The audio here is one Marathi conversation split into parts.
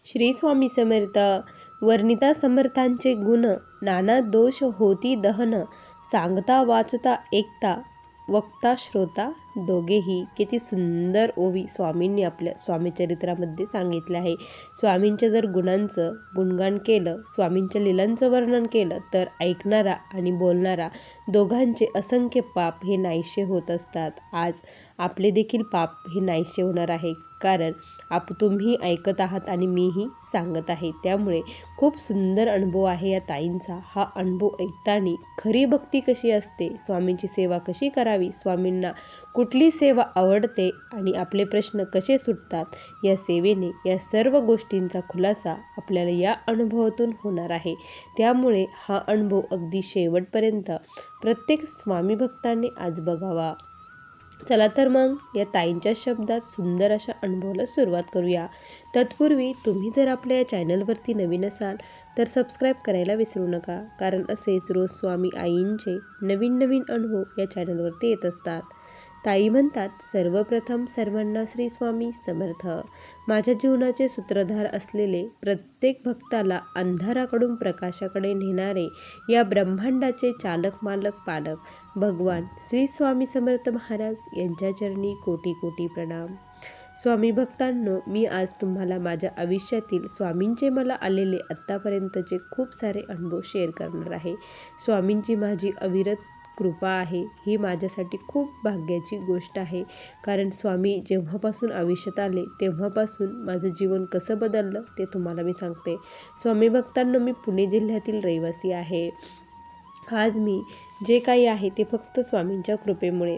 श्री स्वामी समर्थ. वर्णिता समर्थांचे गुण, नाना दोष होती दहन, सांगता वाचता ऐकता, वक्ता श्रोता दोघेही. किती सुंदर ओवी स्वामींनी आपल्या स्वामीचरित्रामध्ये सांगितलं आहे. स्वामींच्या जर गुणांचं गुणगान केलं, स्वामींच्या लीलांचं वर्णन केलं, तर ऐकणारा आणि बोलणारा दोघांचे असंख्य पाप हे नाहीसे होत असतात. आज आपले देखील पाप हे नाहीसे होणार आहे, कारण तुम्ही ऐकत आहात आणि मीही सांगत आहे. त्यामुळे खूप सुंदर अनुभव आहे या ताईंचा. हा अनुभव ऐकताना खरी भक्ती कशी असते, स्वामींची सेवा कशी करावी, स्वामींना कुठली सेवा आवडते आणि आपले प्रश्न कसे सुटतात, या सेवेने या सर्व गोष्टींचा खुलासा आपल्याला या अनुभवातून होणार आहे. त्यामुळे हा अनुभव अगदी शेवटपर्यंत प्रत्येक स्वामी भक्तांनी आज बघावा. चला तर मग या ताईंच्या शब्दात सुंदर अशा अनुभवाला सुरुवात करूया. तत्पूर्वी तुम्ही जर आपल्या या चॅनलवरती नवीन असाल तर सबस्क्राईब करायला विसरू नका, कारण असेच रोज स्वामी आईंचे नवीन नवीन अनुभव या चॅनलवरती येत असतात. ताई म्हणतात, सर्वप्रथम सर्वांना श्री स्वामी समर्थ. माझ्या जीवनाचे सूत्रधार असलेले, प्रत्येक भक्ताला अंधाराकडून प्रकाशाकडे नेणारे, या ब्रह्मांडाचे चालक मालक पालक भगवान श्री स्वामी समर्थ महाराज यांच्या चरणी कोटी कोटी प्रणाम. स्वामी भक्तांनो, मी आज तुम्हाला माझ्या आयुष्यातील स्वामींचे मला आलेले आत्तापर्यंतचे खूप सारे अनुभव शेअर करणार आहे. स्वामींची माझी अविरत कृपा आहे. ही माझ्यासाठी खूप भाग्याची गोष्ट आहे, कारण स्वामी जेव्हापासून आयुष्यात आले तेव्हापासून माझं जीवन कसं बदललं ते तुम्हाला मी सांगते. स्वामी भक्तांनो, मी पुणे जिल्ह्यातील रहिवासी आहे. आज मी जे काही आहे ते फक्त स्वामींच्या कृपेमुळे.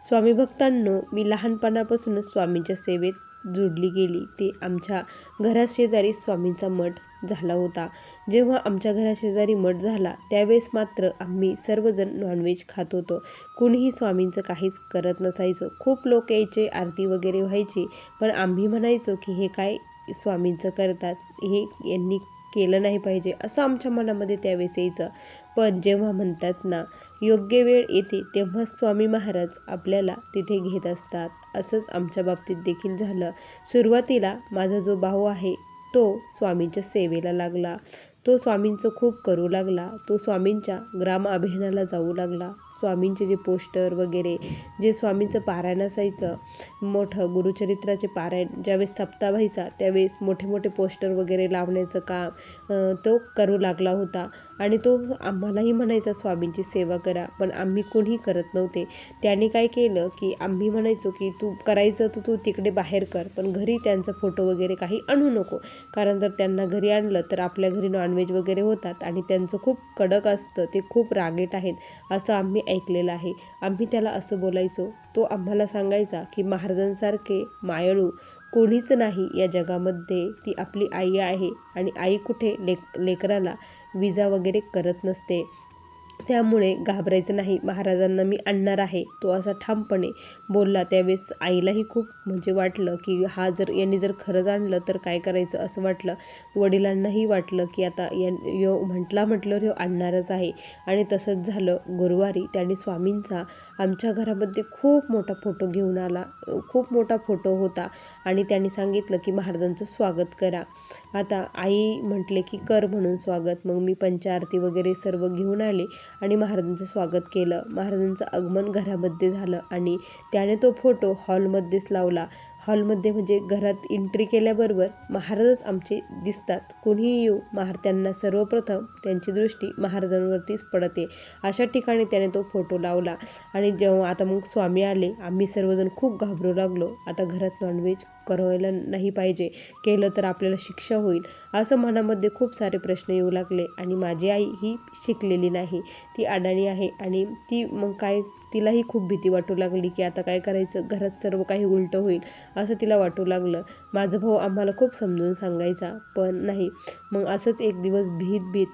स्वामी भक्तांनो, मी लहानपणापासूनच स्वामींच्या सेवेत जोडली गेली. ते आमच्या घराशेजारी स्वामींचा मठ झाला होता. जेव्हा आमच्या घराशेजारी मठ झाला त्यावेळेस मात्र आम्ही सर्वजण नॉनव्हेज खात होतो. कुणीही स्वामींचं काहीच करत नसायचं. खूप लोक यायचे, आरती वगैरे व्हायची, पण आम्ही म्हणायचो की हे काय स्वामींचं करतात, हे यांनी केलं नाही पाहिजे, असं आमच्या मनामध्ये त्यावेळेस यायचं. पण जेव्हा म्हणतात ना, योग्य वेळ येते तेव्हा स्वामी महाराज आपल्याला तिथे घेत असतात. असंच आमच्या बाबतीत देखील झालं. सुरुवातीला माझा जो भाऊ आहे तो स्वामींच्या सेवेला लागला. तो स्वामींचं खूप करू लागला. तो स्वामींच्या ग्राम अभियानाला जाऊ लागला. स्वामींचे जे पोस्टर वगैरे, जे स्वामींचं पारायण असायचं, मोठं गुरुचरित्राचे पारायण ज्यावेळेस सप्ताह व्हायचा त्यावेळेस मोठे मोठे पोस्टर वगैरे लावण्याचं काम तो करू लागला होता. आणि तो आम्हालाही म्हणायचा स्वामींची सेवा करा, पण आम्ही कोणीही करत नव्हते. त्याने काय केलं की आम्ही म्हणायचो की तू करायचं तर तू तिकडे बाहेर कर, पण घरी त्यांचा फोटो वगैरे काही आणू नको, कारण जर त्यांना घरी आणलं तर आपल्या घरी नॉनव्हेज वगैरे होतात आणि त्यांचं खूप कडक असतं, ते खूप रागीट आहेत, असं आम्ही ऐकलेलं आहे. आम्ही त्याला असं बोलायचो. तो आम्हाला सांगायचा की महाराजांसारखे मायाळू कोणीच नाही या जगामध्ये, ती आपली आई आहे आणि आई कुठे लेकराला विजा वगैरे करत नसते, त्यामुळे घाबरायचं नाही, महाराजांना मी आणणार आहे, तो असा ठामपणे बोलला. त्यावेळेस आईलाही खूप वाटलं की यांनी जर खरंच आणलं तर काय करायचं असं वाटलं. वडिलांनाही वाटलं की आता यो म्हटल्यावर ह्यो आणणारच आहे. आणि तसंच झालं. गुरुवारी त्यांनी स्वामींचा आमच्या घरामध्ये खूप मोठा फोटो घेऊन आला. खूप मोठा फोटो होता आणि त्यांनी सांगितलं की महाराजांचं स्वागत करा. आता आई म्हटले की कर म्हणून स्वागत. मग मी पंचारती वगैरे सर्व घेऊन आले आणि महाराजांचं स्वागत केलं. महाराजांचं आगमन घरामध्ये झालं आणि त्याने तो फोटो हॉलमध्येच लावला. हॉलमध्ये घरात एंट्री केल्याबरोबर महाराजच आमचे दिसतात. कोणीही येऊ, त्यांना सर्वप्रथम त्यांची दृष्टी महाराजांवरतीच पडते, अशा ठिकाणी त्याने तो फोटो लावला. आणि जेव्हा आता मग स्वामी आले, आम्ही सर्वजण खूप घाबरू लागलो. आता घरात नॉनव्हेज करायला नाही पाहिजे, केलं तर आपल्याला शिक्षा होईल, असं मनामध्ये खूप सारे प्रश्न येऊ लागले. आणि माझी आई ही शिकलेली नाही, ती अडाणी आहे आणि ती मग काय, तिलाही खूप भीती वाटू लागली की आता काय करायचं, घरात सर्व काही उलटं होईल असं तिला वाटू लागलं. माझा भाऊ आम्हाला खूप समजून सांगायचा, पण नाही. मग असंच एक दिवस भीत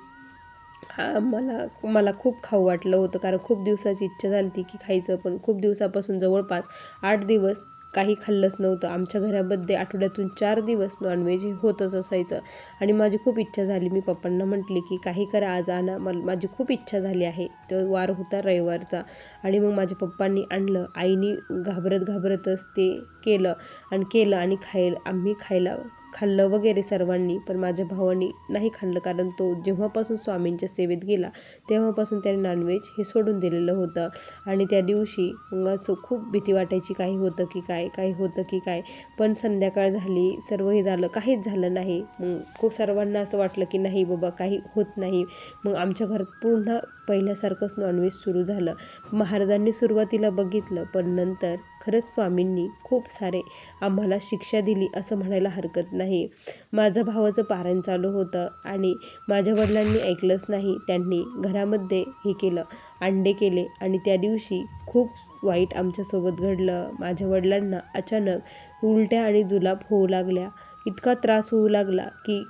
मला खूप खाऊ वाटलं होतं, कारण खूप दिवसाची इच्छा झाली होती की खायचं, पण खूप दिवसापासून जवळपास 8 दिवस काही खाल्लंच नव्हतं. आमच्या घरामध्ये आठवड्यातून 4 दिवस नॉनव्हेज होतच असायचं आणि माझी खूप इच्छा झाली. मी पप्पांना म्हटले की काही करा, आज आणा, माझी खूप इच्छा झाली आहे. तो वार होता रविवारचा आणि मग माझ्या पप्पांनी आणलं. आईनी घाबरतच ते केलं आणि आम्ही खायला खाल्लं वगैरे सर्वांनी, पण माझ्या भावाने नाही खाल्लं, कारण तो जेव्हापासून स्वामींच्या सेवेत गेला तेव्हापासून त्याने नॉनव्हेज हे सोडून दिलेलं होतं. आणि त्या दिवशी मग असं खूप भीती वाटायची, काही होतं की काय, काही होतं की काय. पण संध्याकाळ झाली, सर्व हे झालं, काहीच झालं नाही. मग खूप सर्वांना असं वाटलं की नाही बाबा काही होत नाही. मग आमच्या घरात पुन्हा पहिल्यासारखंच नॉनव्हेज सुरू झालं. महाराजांनी सुरुवातीला बघितलं, पण नंतर खरंच स्वामींनी खूप सारे आम्हाला शिक्षा दिली असं म्हणायला हरकत नाही. माझं भावाचं पारायण चालू होतं आणि माझ्या वडिलांनी ऐकलंच नाही. त्यांनी घरामध्ये हे केलं, अंडे केले आणि त्या दिवशी खूप वाईट आमच्यासोबत घडलं. माझ्या वडिलांना अचानक उलट्या आणि जुलाब होऊ लागल्या. इतका त्रास होऊ लागला की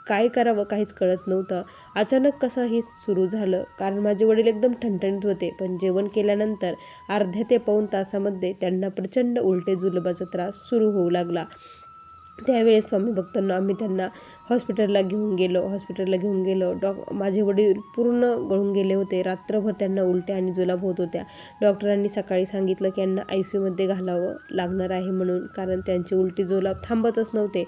काय करावं काहीच कळत नव्हतं. अचानक कसं हे सुरू झालं, कारण माझे वडील एकदम ठणठणीत होते, पण जेवण केल्यानंतर अर्ध्या ते पाऊण तासामध्ये त्यांना प्रचंड उलटे जुलाबाचा त्रास सुरू होऊ लागला. त्यावेळेस स्वामी भक्तांना आम्ही त्यांना हॉस्पिटलला घेऊन गेलो. माझे वडील पूर्ण गळून गेले होते. रात्रभर त्यांना उलट्या आणि जुलाब होत होत्या. डॉक्टरांनी सकाळी सांगितलं की यांना ICUमध्ये घालावं लागणार आहे म्हणून, कारण त्यांची उलटी जुलाब थांबतच नव्हते.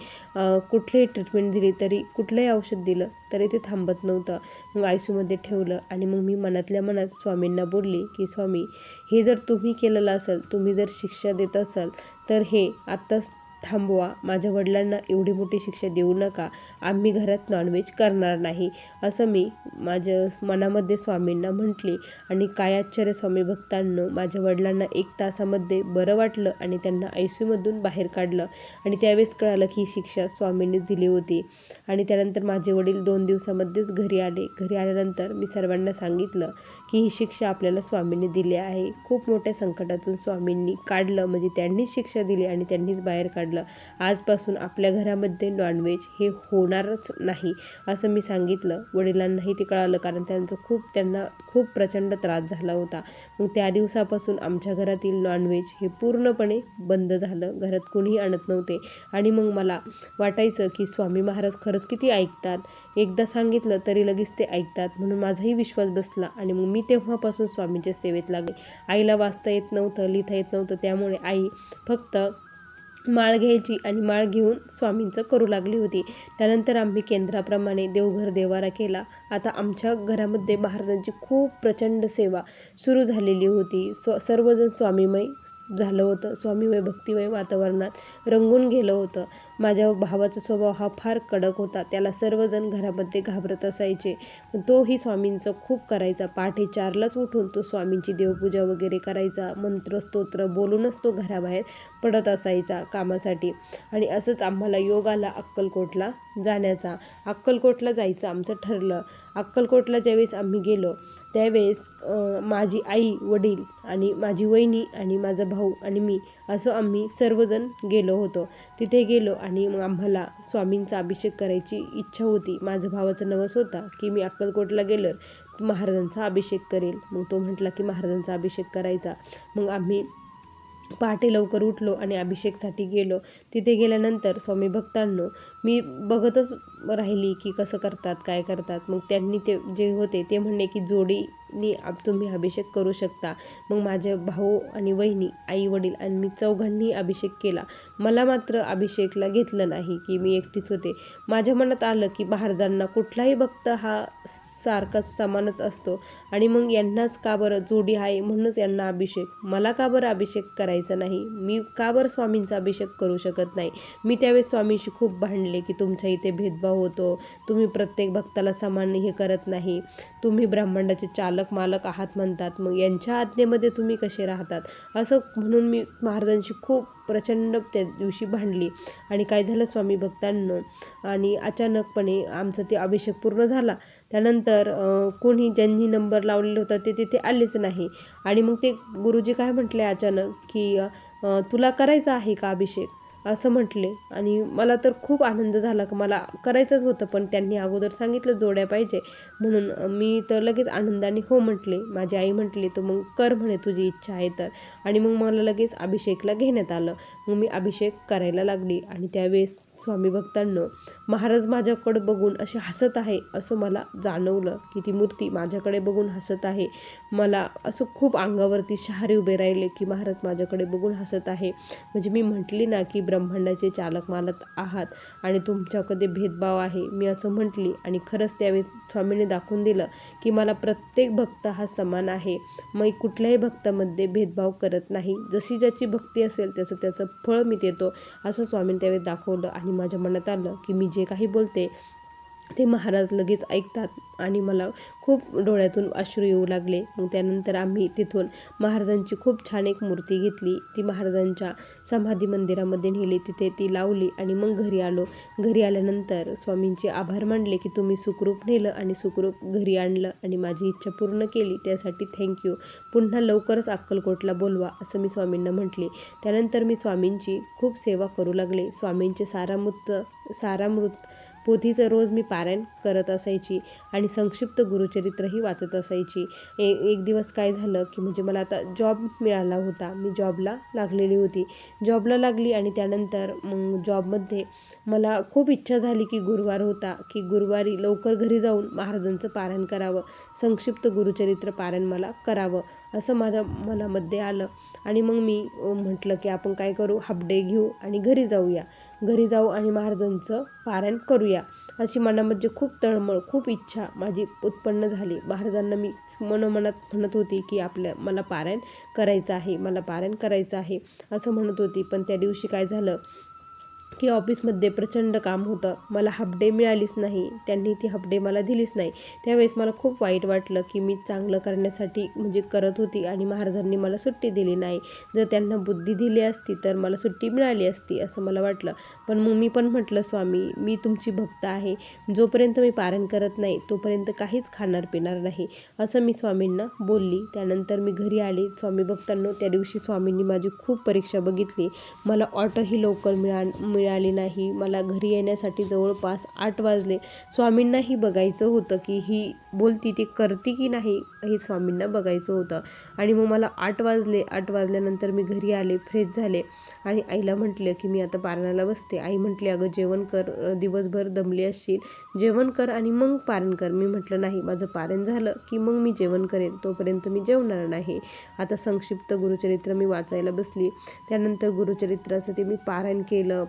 कुठलीही ट्रीटमेंट दिली तरी, कुठलंही औषध दिलं तरी ते थांबत नव्हतं. मग ICUमध्ये ठेवलं आणि मग मी मनातल्या मनात स्वामींना बोलली की स्वामी, हे जर तुम्ही केलेलं असेल, तुम्ही जर शिक्षा देत असाल तर हे आत्ताच थांबवा. माझ्या वडिलांना एवढी मोठी शिक्षा देऊ नका. आम्ही घरात नॉनव्हेज करणार नाही, असं मी माझ्या मनामध्ये स्वामींना म्हटली. आणि काय आश्चर्य स्वामी भक्तांनो, माझ्या वडिलांना 1 तासामध्ये बरं वाटलं आणि त्यांना ICUमधून बाहेर काढलं. आणि त्यावेळेस कळालं की ही शिक्षा स्वामींनीच दिली होती. आणि त्यानंतर माझे वडील 2 दिवसामध्येच घरी आले. घरी आल्यानंतर मी सर्वांना सांगितलं की ही शिक्षा आपल्याला स्वामींनी दिली आहे. खूप मोठ्या संकटातून स्वामींनी काढलं, म्हणजे त्यांनीच शिक्षा दिली आणि त्यांनीच बाहेर काढलं. आजपासून आपल्या घरामध्ये नॉनव्हेज हे होणारच नाही, असं मी सांगितलं. वडिलांनाही ते कळालं, कारण त्यांना खूप प्रचंड त्रास झाला होता. मग त्या दिवसापासून आमच्या घरातील नॉनव्हेज हे पूर्णपणे बंद झालं. घरात कोणीही आणत नव्हते. आणि मग मला वाटायचं की स्वामी महाराज खरंच किती ऐकतात, एकदा सांगितलं तरी लगेच ते ऐकतात, म्हणून माझाही विश्वास बसला. आणि मग मी तेव्हापासून स्वामींच्या सेवेत लागले. आईला वाचता येत नव्हतं, लिहिता येत नव्हतं, त्यामुळे आई फक्त माळ घ्यायची आणि माळ घेऊन स्वामींचं करू लागली होती. त्यानंतर आम्ही केंद्राप्रमाणे देवघर देवारा केला. आता आमच्या घरामध्ये महाराजांची खूप प्रचंड सेवा सुरू झालेली होती. सर्वजण स्वामीमय झालं होतं. स्वामीमय भक्तिमय वातावरणात रंगून गेलं होतं. माझ्या भावाचा स्वभाव हा फार कडक होता. त्याला सर्वजण घरामध्ये घाबरत असायचे, पण तोही स्वामींचं खूप करायचा. पहाटे 4लाच उठून तो स्वामींची देवपूजा वगैरे करायचा. मंत्र स्तोत्र बोलूनच तो घराबाहेर पडत असायचा कामासाठी. आणि असंच आम्हाला योग आला अक्कलकोटला जाण्याचा. अक्कलकोटला जायचं आमचं ठरलं. अक्कलकोटला ज्यावेळेस आम्ही गेलो त्यावेळेस माझी आई, वडील आणि माझी वहिनी आणि माझा भाऊ आणि मी असं आम्ही सर्वजण गेलो होतो. तिथे गेलो आणि मग आम्हाला स्वामींचा अभिषेक करायची इच्छा होती. माझ्या भावाचा नवस होता की मी अक्कलकोटला गेल्यावर महाराजांचा अभिषेक करेल. मग तो म्हटला की महाराजांचा अभिषेक करायचा. मग आम्ही पहाटे लवकर उठलो आणि अभिषेकसाठी गेलो. तिथे गेल्यानंतर स्वामी भक्तांनो, मी बघतच राहिली की कसं करतात, काय करतात. मग त्यांनी ते जे होते ते म्हणले की जोडीने तुम्ही अभिषेक करू शकता. मग माझे भाऊ आणि वहिनी, आई वडील आणि मी चौघांनी अभिषेक केला. मला मात्र अभिषेकला घेतलं नाही की मी एकटीच होते. माझ्या मनात आलं की महाराजांना कुठलाही भक्त हा सारखाच समानच असतो आणि मग यांनाच का बरं जोडी आहे म्हणूनच यांना अभिषेक, मला का बरं अभिषेक करायचा नाही, मी का बरं स्वामींचा अभिषेक करू शकत नाही. मी त्यावेळेस स्वामींशी खूप भांडले की तुमच्या इथे भेदभाव होतो, तुम्ही प्रत्येक भक्ताला समान हे करत नाही, तुम्ही ब्रह्मांडाचे चालक मालक आहात म्हणतात, मग यांच्या आज्ञेमध्ये तुम्ही कसे राहतात, असं म्हणून मी महाराजांशी खूप प्रचंड त्या दिवशी भांडली. आणि काय झालं स्वामी भक्तांनो, आणि अचानकपणे आमचा ते अभिषेक पूर्ण झाला. त्यानंतर कोणी ज्यांनी नंबर लावलेला होता ते तिथे आलेच नाही. आणि मग ते गुरुजी काय म्हटले अचानक की तुला करायचा आहे का अभिषेक, असं म्हटले. आणि मला तर खूप आनंद झाला की मला करायचंच होतं, पण त्यांनी अगोदर सांगितलं जोड्या पाहिजे म्हणून. मी तर लगेच आनंदाने हो म्हटले. माझी आई म्हटली तर मग कर म्हणे तुझी इच्छा आहे तर. आणि मग मला लगेच अभिषेकला घेण्यात आलं. मग मी अभिषेक करायला लागली. आणि त्यावेळेस स्वामी भक्तांनो, महाराज माझ्याकडे बघून असे हसत आहे असं मला जाणवलं, की ती मूर्ती माझ्याकडे बघून हसत आहे. मला असं खूप अंगावरती शहारे उभे राहिले की महाराज माझ्याकडे बघून हसत आहे. म्हणजे मी म्हटली ना की ब्रह्मांडाचे चालक मालक आहात आणि तुमच्याकडे भेदभाव आहे, मी असं म्हटली. आणि खरंच त्यावेळी स्वामींनी दाखवून दिलं की मला प्रत्येक भक्त हा समान आहे. मी कुठल्याही भक्तामध्ये भेदभाव करत नाही. जशी ज्याची भक्ती असेल त्याचं फळ मी देतो असं स्वामींनी त्यावेळी दाखवलं. आणि माझ्या मनात आलं की मी जे काही बोलते ते महाराज लगेच ऐकतात आणि मला खूप डोळ्यातून अश्रू येऊ लागले. मग त्यानंतर आम्ही तिथून महाराजांची खूप छान एक मूर्ती घेतली, ती महाराजांच्या समाधी मंदिरामध्ये नेली, तिथे ती लावली आणि मग घरी आलो. घरी आल्यानंतर स्वामींचे आभार मानले की तुम्ही सुखरूप नेलं आणि सुखरूप घरी आणलं आणि माझी इच्छा पूर्ण केली, त्यासाठी थँक्यू. पुन्हा लवकरच अक्कलकोटला बोलवा असं मी स्वामींना म्हटले. त्यानंतर मी स्वामींची खूप सेवा करू लागले. स्वामींचे सारामृत पोथीचं रोज मी पारायण करत असायची आणि संक्षिप्त गुरुचरित्रही वाचत असायची. एक दिवस काय झालं की म्हणजे मला आता जॉब मिळाला होता, मी जॉबला लागलेली होती. जॉबला लागली आणि त्यानंतर मग जॉबमध्ये मला खूप इच्छा झाली की गुरुवार होता की गुरुवारी लवकर घरी जाऊन महाराजांचं पारायण करावं, संक्षिप्त गुरुचरित्र पारायण मला करावं असं माझ्या मनामध्ये आलं. आणि मग मी म्हटलं की आपण काय करू, हाफ डे घेऊ आणि घरी जाऊ आणि महाराजांचं पारायण करूया अशी मनामध्ये खूप तळमळ, खूप इच्छा माझी उत्पन्न झाली. महाराजांना मी मनोमनात म्हणत होती की मला पारायण करायचं आहे असं म्हणत होती. पण त्या दिवशी काय झालं की ऑफिसमध्ये प्रचंड काम होतं, मला हाफ डे मिळालीच नाही, त्यांनी ती हाफ डे मला दिलीच नाही. त्यावेळेस मला खूप वाईट वाटलं की मी चांगलं करण्यासाठी म्हणजे करत होती आणि महाराजांनी मला सुट्टी दिली नाही. जर त्यांना बुद्धी दिली असती तर मला सुट्टी मिळाली असती असं मला वाटलं. पण मग मी पण म्हटलं, स्वामी मी तुमची भक्त आहे, जोपर्यंत मी पारायण करत नाही तोपर्यंत काहीच खाणार पिणार नाही असं मी स्वामींना बोलली. त्यानंतर मी घरी आले. स्वामी भक्तांनो, त्या दिवशी स्वामींनी माझी खूप परीक्षा बघितली. मला ऑटोही लवकर मिळाली नाही. मला घरी येण्यासाठी जवळपास 8 वाजले. स्वामींनाही बघायचं होतं की ही बोलती ती करते की नाही हे स्वामींना बघायचं होतं. आणि मग मला 8 वाजले. 8 वाजल्यानंतर मी घरी आले, फ्रेश झाले आणि आईला म्हटलं की मी आता पारायणाला बसते. आई म्हटली, अगं जेवण कर, दिवसभर दमली असशील, जेवण कर आणि मग पारायण कर. मी म्हटलं नाही, माझं पारायण झालं की मग मी जेवण करेन, तोपर्यंत मी जेवणार नाही. आता संक्षिप्त गुरुचरित्र मी वाचायला बसली. त्यानंतर गुरुचरित्राचं ते मी पारायण केलं.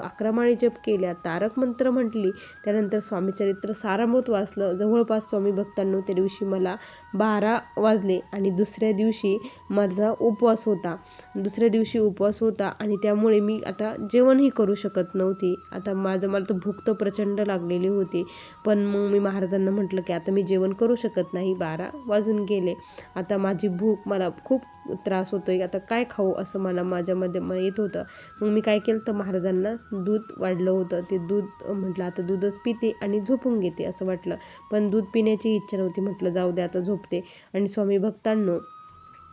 11 माळी जप केल्या, तारक मंत्र म्हटली. त्यानंतर स्वामीचरित्र सारामृत वाचलं. जवळपास स्वामी भक्तांनो त्या दिवशी मला 12 वाजले आणि दुसऱ्या दिवशी माझा उपवास होता आणि त्यामुळे मी आता जेवणही करू शकत नव्हती. आता मला तर भूक तर प्रचंड लागलेली होती. पण मग मी महाराजांना म्हटलं की आता मी जेवण करू शकत नाही, 12 वाजून गेले. आता माझी भूक, मला खूप त्रास होतोय, आता काय खाऊ असं माझ्यामध्ये येत होतं. मग मी काय केलं तर महाराजांना दूध वाढलं होतं, ते दूध म्हटलं आता दूधच पिते आणि झोपून घेते असं वाटलं. पण दूध पिण्याची इच्छा नव्हती. म्हटलं जाऊ दे आता झोपते. आणि स्वामी भक्तांनो,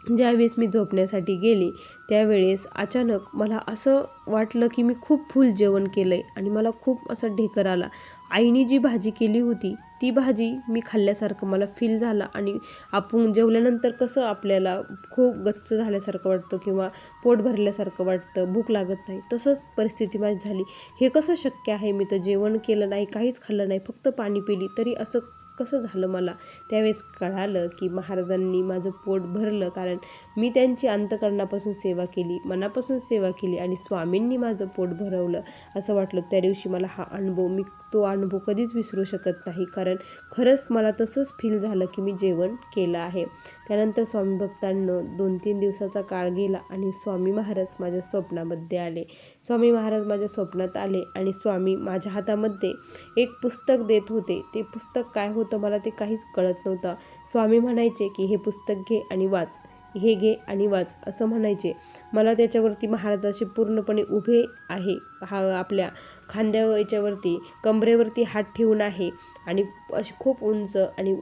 ज्यावेळेस मी झोपण्यासाठी गेली त्यावेळेस अचानक मला असं वाटलं की मी खूप फुल जेवण केलं आहे आणि मला खूप असा ढेकर आला. आईने जी भाजी केली होती ती भाजी मी खाल्ल्यासारखं मला फील झालं. आणि आपण जेवल्यानंतर कसं आपल्याला खूप गच्च झाल्यासारखं वाटतं किंवा पोट भरल्यासारखं वाटतं, भूक लागत नाही, तसंच परिस्थिती माझी झाली. हे कसं शक्य आहे, मी तर जेवण केलं नाही, काहीच खाल्लं नाही, फक्त पाणी पिली, तरी असं कसं झालं मला. त्यावेळेस कळालं की महाराजांनी माझं पोट भरलं, कारण मी त्यांची अंतःकरणापासून सेवा केली, मनापासून सेवा केली आणि स्वामींनी माझं पोट भरवलं असं वाटलं. त्या दिवशी मला मी तो अनुभव कधीच विसरू शकत नाही, कारण खरंच मला तसंच फील झालं की मी जेवण केलं आहे. त्यानंतर स्वामी भक्तांनो 2-3 दिवसाचा काळ गेला आणि स्वामी महाराज माझ्या स्वप्नामध्ये आले. स्वामी महाराज माझ्या स्वप्नात आले आणि स्वामी माझ्या हातामध्ये एक पुस्तक देत होते. ते पुस्तक काय होतं मला ते काहीच कळत नव्हतं. स्वामी म्हणायचे की हे पुस्तक घे आणि वाच, हे घे आणि वाच असं म्हणायचे. मला त्याच्यावरती महाराज असे पूर्णपणे उभे आहे, आपल्या याच्यावरती कमरेवरती हात ठेवून आहे आणि असे खूप उंच आणि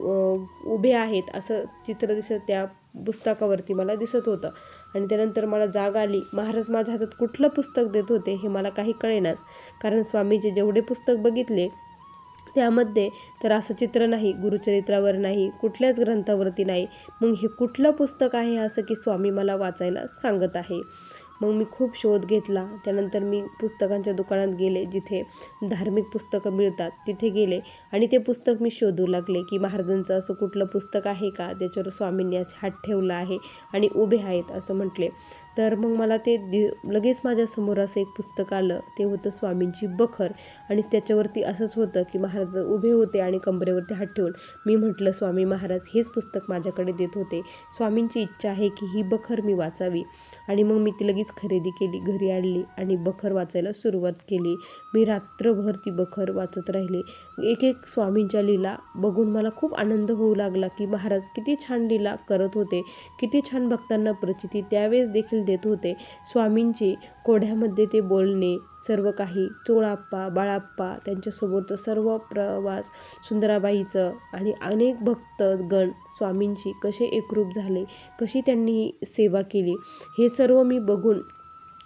उभे आहेत असं चित्र त्या पुस्तकावरती मला दिसत होतं. आणि त्यानंतर मला जाग आली. महाराज माझ्या हातात कुठलं पुस्तक देत होते हे मला काही कळेनाच, कारण स्वामीचे जेवढे पुस्तक बघितले त्यामध्ये तर असं चित्र नाही, गुरुचरित्रावर नाही, कुठल्याच ग्रंथावरती नाही. मग हे कुठलं पुस्तक आहे असं की स्वामी मला वाचायला सांगत आहे. मग मी खूप शोध घेतला. त्यानंतर मी पुस्तकांच्या दुकानात गेले, जिथे धार्मिक पुस्तकं मिळतात तिथे गेले आणि ते पुस्तक मी शोधू लागले की महाराजांचं असं कुठलं पुस्तक आहे का त्याच्यावर स्वामींनी असे हात ठेवला आहे आणि उभे आहेत असं म्हटले. तर मग मला ते लगेच माझ्यासमोर असं एक पुस्तक आलं. ते होतं स्वामींची बखर आणि त्याच्यावरती असंच होतं की महाराज उभे होते आणि कंबरेवरती हात ठेवून. मी म्हटलं, स्वामी महाराज हेच पुस्तक माझ्याकडे देत होते. स्वामींची इच्छा आहे की ही बखर मी वाचावी. आणि मग मी ती लगेच खरेदी केली, घरी आणली आणि बखर वाचायला सुरुवात केली. मी रात्रभर ती बखर वाचत राहिले. एक एक स्वामींच्या लीला बघून मला खूप आनंद होऊ लागला की महाराज किती छान लीला करत होते, किती छान भक्तांना प्रचिती त्यावेळेस देखील देत होते. स्वामींची कोढ्यामध्ये ते बोलणे, सर्व काही, चोळाप्पा, बाळाप्पा, त्यांच्यासोबतचं सर्व प्रवास, सुंदराबाईचं आणि अनेक भक्तगण स्वामींची कसे एकरूप झाले, कशी त्यांनी सेवा केली, हे सर्व मी बघून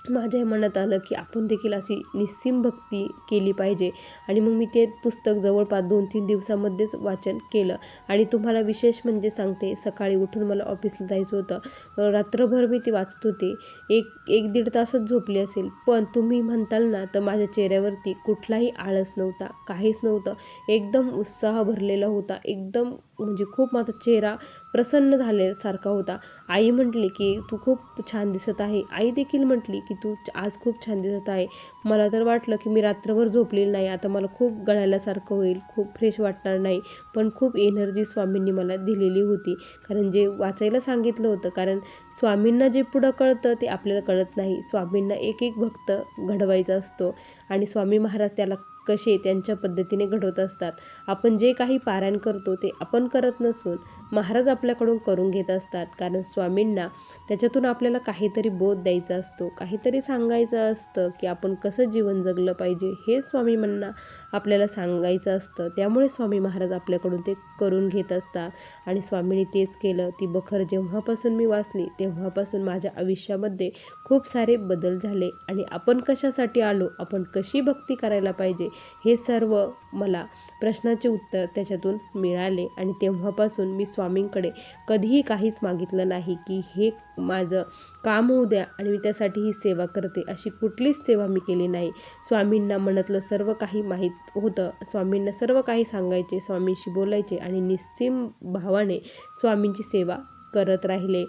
माझ्या मनात आलं की आपण देखील अशी निस्सीम भक्ती केली पाहिजे. आणि मग मी ते पुस्तक जवळपास 2-3 दिवसामध्येच वाचन केलं. आणि तुम्हाला विशेष म्हणजे सांगते, सकाळी उठून मला ऑफिसला जायचं होतं. रात्रभर मी ती वाचत होते. 1-1.5 तासच झोपली असेल, पण तुम्ही म्हणताल ना, तर माझ्या चेहऱ्यावरती कुठलाही आळस नव्हता, काहीच नव्हतं. एकदम उत्साह भरलेला होता. एकदम म्हणजे खूप माझा चेहरा प्रसन्न झाल्यासारखा होता. आई म्हटली की तू खूप छान दिसत आहे. आई देखील म्हटली की तू आज खूप छान दिसत आहे. मला तर वाटलं की मी रात्रभर झोपलेली नाही, आता मला खूप गळाल्यासारखं होईल, खूप फ्रेश वाटणार नाही. पण खूप एनर्जी स्वामींनी मला दिलेली होती, कारण जे वाचायला सांगितलं होतं. कारण स्वामींना जे पुढं कळतं ते आपल्याला कळत नाही. स्वामींना एक एक भक्त घडवायचा असतो आणि स्वामी महाराज त्याला कसे त्यांच्या पद्धतीने घडवत असतात. आपण जे काही पारायण करतो ते आपण करत नसून महाराज आपल्याकडून करून घेत असतात. कारण स्वामींना त्याच्यातून आपल्याला काहीतरी बोध द्यायचा असतो, काहीतरी सांगायचं असतं की आपण कसं जीवन जगलं पाहिजे, हे स्वामींना आपल्याला सांगायचं असतं. त्यामुळे स्वामी महाराज आपल्याकडून ते करून घेत असतात आणि स्वामींनी तेच केलं. ती बखर जेव्हापासून मी वाचली तेव्हापासून माझ्या आयुष्यामध्ये खूप सारे बदल झाले आणि आपण कशासाठी आलो, आपण कशी भक्ती करायला पाहिजे, हे सर्व मला प्रश्नाचे उत्तर त्याच्यातून मिळाले. आणि तेव्हापासून मी स्वामींकडे कधीही काहीच मागितलं नाही की हे माझं काम होऊ द्या आणि मी त्यासाठी ही सेवा करते, अशी कुठलीच सेवा मी केली नाही. स्वामींना मनातलं सर्व काही माहीत होतं. स्वामींना सर्व काही सांगायचे, स्वामींशी बोलायचे आणि निस्सीम भावाने स्वामींची सेवा करत राहिले.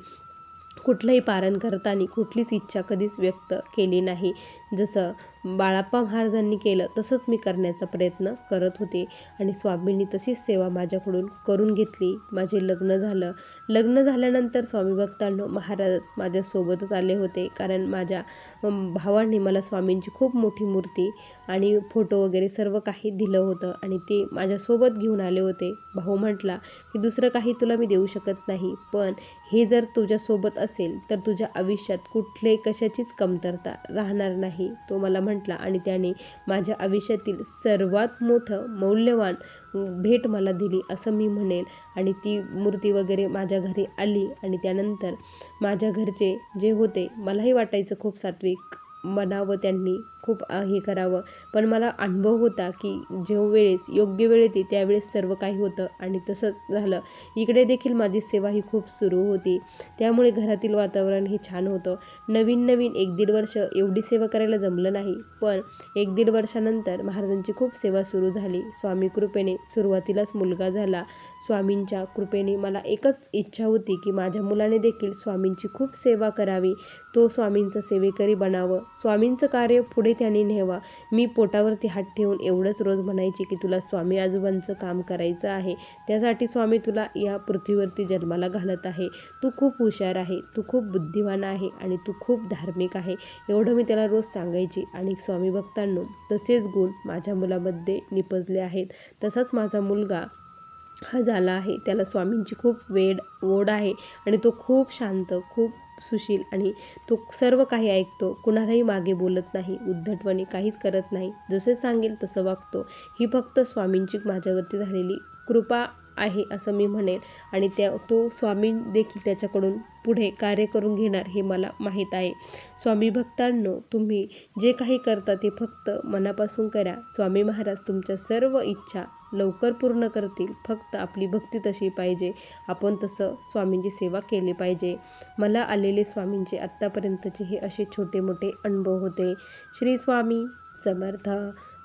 कुठलंही पारायण करताना कुठलीच इच्छा कधीच व्यक्त केली नाही. जसं बाळाप्पा महाराजांनी केलं तसंच मी करण्याचा प्रयत्न करत होते आणि स्वामींनी तशीच सेवा माझ्याकडून करून घेतली. माझे लग्न झालं. लग्न झाल्यानंतर स्वामी भक्तांनो, महाराज माझ्यासोबतच आले होते. कारण माझ्या भावाने मला स्वामींची खूप मोठी मूर्ती आणि फोटो वगैरे सर्व काही दिलं होतं आणि ते माझ्यासोबत घेऊन आले होते. भाऊ म्हटला की दुसरं काही तुला मी देऊ शकत नाही, पण हे जर तुझ्यासोबत असेल तर तुझ्या आयुष्यात कुठले कशाचीच कमतरता राहणार नाही, तो मला म्हटला. आणि त्याने माझ्या आयुष्यातील सर्वात मोठं मौल्यवान भेट मला दिली असं मी म्हणेन. आणि ती मूर्ती वगैरे माझ्या घरी आली आणि त्यानंतर माझ्या घरचे जे होते, मलाही वाटायचं खूप सात्विक बनावं, त्यांनी खूप हे करावं, पण मला अनुभव होता की जेव्हा वेळेस योग्य वेळ येते त्यावेळेस सर्व काही होतं आणि तसंच झालं. इकडे देखील माझी सेवा ही खूप सुरू होती. त्यामुळे घरातील वातावरण हे छान होतं. नवीन 1-1.5 वर्ष एवढी सेवा करायला जमलं नाही, पण 1-1.5 वर्षानंतर महाराजांची खूप सेवा सुरू झाली. स्वामी कृपेने सुरुवातीलाच मुलगा झाला. स्वामींच्या कृपेने मला एकच इच्छा होती की माझ्या मुलाने देखील स्वामींची खूप सेवा करावी, तो स्वामींचं सेवेकरी बनावं, स्वामींचं कार्य पुढे त्याने न्यावा. मी पोटावरती हात ठेवून एवढंच रोज म्हणायची की तुला स्वामी आजोबांचं काम करायचं आहे, त्यासाठी स्वामी तुला या पृथ्वीवरती जन्माला घालत आहे. तू खूप हुशार आहे, तू खूप बुद्धिवान आहे आणि तू खूप धार्मिक आहे, एवढं मी त्याला रोज सांगायची. आणि स्वामी भक्तांनो, तसेच गुण माझ्या मुलामध्ये निपजले आहेत. तसाच माझा मुलगा हा झाला आहे. त्याला स्वामींची खूप ओढ आहे आणि तो खूप शांत, खूप सुशील आणि तो सर्व काही ऐकतो. कुणालाही मागे बोलत नाही, उद्धटपणे काहीच करत नाही, जसे सांगेल तसं वागतो. ही फक्त स्वामींची माझ्यावरती झालेली कृपा आहे असं मी म्हणेन. आणि तो स्वामी देखील त्याच्याकडून पुढे कार्य करून घेणार हे मला माहीत आहे. स्वामी भक्तांनो, तुम्ही जे काही करता ते फक्त मनापासून करा. स्वामी महाराज तुमच्या सर्व इच्छा लवकर पूर्ण करतील. फक्त आपली भक्ती तशी पाहिजे. आपण तसं स्वामींची सेवा केली पाहिजे. मला आलेले स्वामींचे आत्तापर्यंतचे हे असे छोटे मोठे अनुभव होते. श्री स्वामी समर्थ.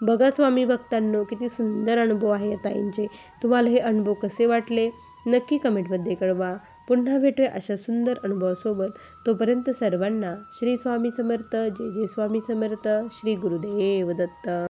बघा स्वामी भक्तांनो, किती सुंदर अनुभव आहे या ताईंचे. तुम्हाला हे अनुभव कसे वाटले नक्की कमेंटमध्ये कळवा. पुन्हा भेटूया अशा सुंदर अनुभवासोबत. तोपर्यंत सर्वांना श्री स्वामी समर्थ. जय जय स्वामी समर्थ. श्री गुरुदेव दत्त.